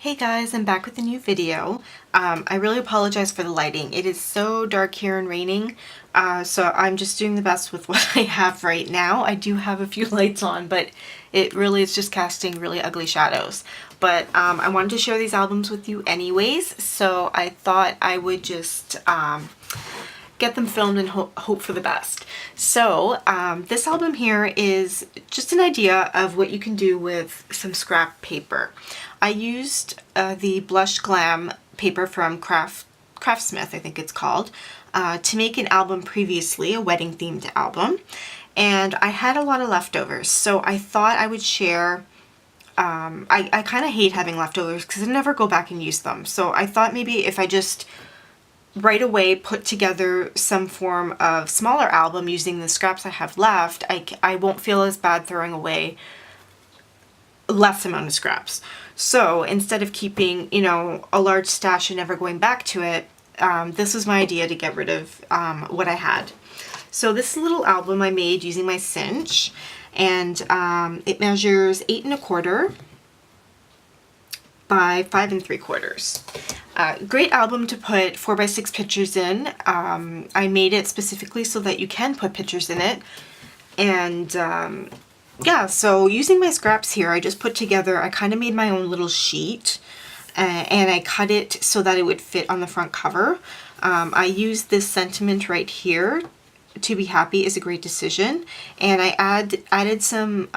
Hey guys, I'm back with a new video. I really apologize for the lighting. It is so dark here and raining, so I'm just doing the best with what I have right now. I do have a few lights on, but it really is just casting really ugly shadows. But I wanted to share these albums with you anyways, so I thought I would just get them filmed and hope for the best. So this album here is just an idea of what you can do with some scrap paper. I used the Blush Glam paper from Craftsmith, I think it's called, to make an album previously, a wedding themed album. And I had a lot of leftovers, so I thought I would share. I kind of hate having leftovers because I never go back and use them. So I thought maybe if I just right away put together some form of smaller album using the scraps I have left, I won't feel as bad throwing away less amount of scraps. So instead of keeping, a large stash and never going back to it, this was my idea to get rid of what I had. So this little album I made using my cinch, and it measures 8 1/4 by 5 3/4. Great album to put 4x6 pictures in. I made it specifically so that you can put pictures in it. And yeah, so using my scraps here, I just put together, I kind of made my own little sheet and I cut it so that it would fit on the front cover. I used this sentiment right here, "To be happy is a great decision," and I added some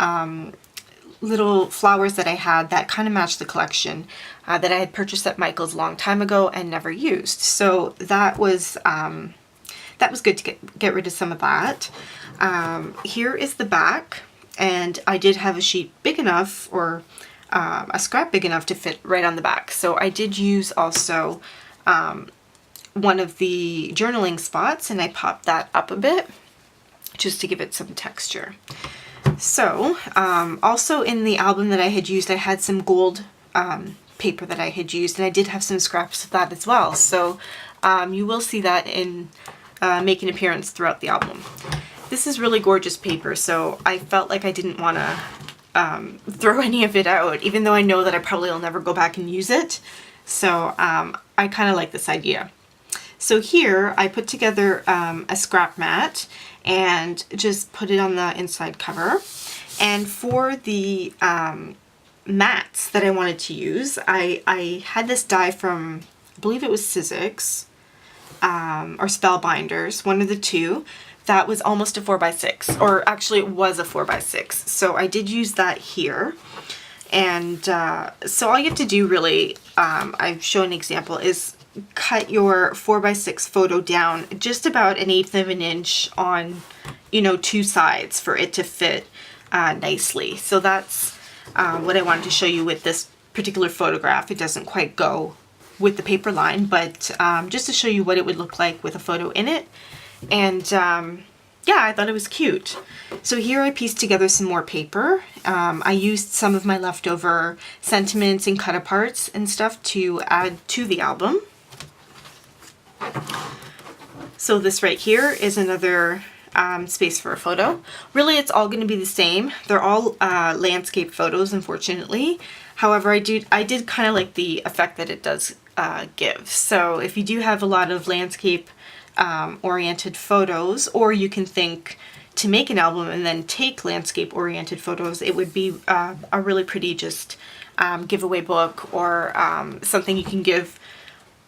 little flowers that I had that kind of matched the collection that I had purchased at Michael's a long time ago and never used. So that was good to get rid of some of that. Here is the back, and I did have a sheet big enough, or a scrap big enough to fit right on the back. So I did use also one of the journaling spots, and I popped that up a bit just to give it some texture. So also in the album that I had used, I had some gold paper that I had used, and I did have some scraps of that as well. So you will see that make an appearance throughout the album. This is really gorgeous paper, so I felt like I didn't want to throw any of it out, even though I know that I probably will never go back and use it. So I kind of like this idea. So here I put together a scrap mat and just put it on the inside cover. And for the mats that I wanted to use, I had this die from, I believe it was Sizzix or Spellbinders, one of the two. That was almost a 4x6, or actually it was a 4x6. So I did use that here. And so all you have to do really, I've shown an example, is cut your 4x6 photo down just about 1/8 of an inch on, two sides for it to fit nicely. So that's what I wanted to show you with this particular photograph. It doesn't quite go with the paper line, but just to show you what it would look like with a photo in it. And yeah, I thought it was cute. So here I pieced together some more paper. I used some of my leftover sentiments and cut aparts and stuff to add to the album. So this right here is another space for a photo. Really, it's all going to be the same. They're all landscape photos, unfortunately. However, I did kind of like the effect that it does give. So if you do have a lot of landscape oriented photos, or you can think to make an album and then take landscape oriented photos, it would be a really pretty just giveaway book, or something you can give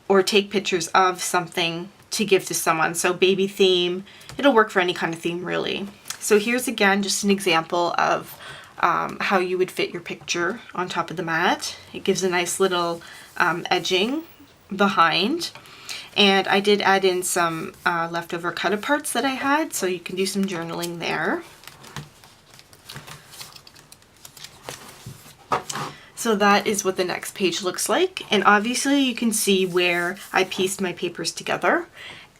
or take pictures of something to give to someone. So baby theme, it'll work for any kind of theme really. So here's again just an example of how you would fit your picture on top of the mat. It gives a nice little edging behind. And I did add in some leftover cut aparts that I had, so you can do some journaling there. So that is what the next page looks like. And obviously you can see where I pieced my papers together.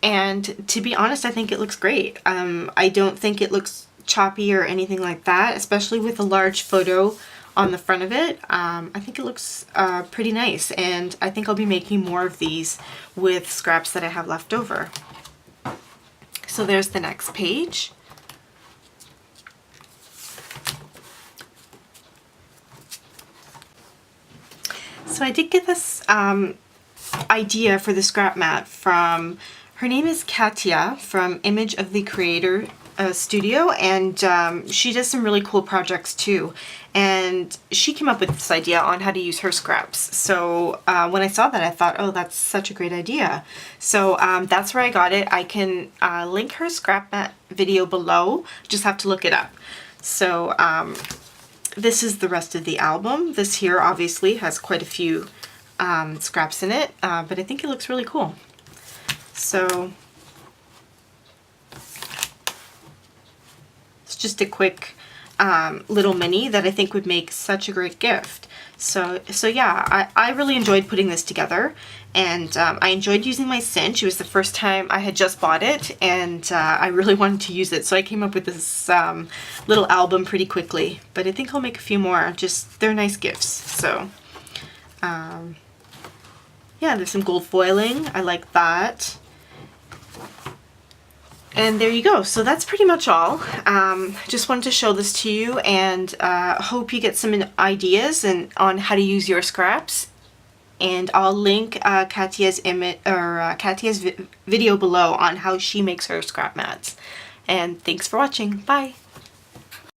And to be honest, I think it looks great. I don't think it looks choppy or anything like that, especially with a large photo on the front of it. I think it looks pretty nice, and I think I'll be making more of these with scraps that I have left over. So there's the next page. so I did get this idea for the scrap mat from, her name is Katya from Image of the Creator Studio, and she does some really cool projects too. And she came up with this idea on how to use her scraps. So when I saw that, I thought, oh, that's such a great idea. So that's where I got it. I can link her scrap mat video below. Just have to look it up. So this is the rest of the album. This here obviously has quite a few scraps in it, but I think it looks really cool. So it's just a quick little mini that I think would make such a great gift. So yeah, I really enjoyed putting this together, and I enjoyed using my cinch. It was the first time I had just bought it, and I really wanted to use it, so I came up with this little album pretty quickly. But I think I'll make a few more. Just, they're nice gifts. So yeah, there's some gold foiling. I like that. And there you go. So that's pretty much all. Just wanted to show this to you, and hope you get some ideas on how to use your scraps. And I'll link Katya's video below on how she makes her scrap mats. And thanks for watching. Bye.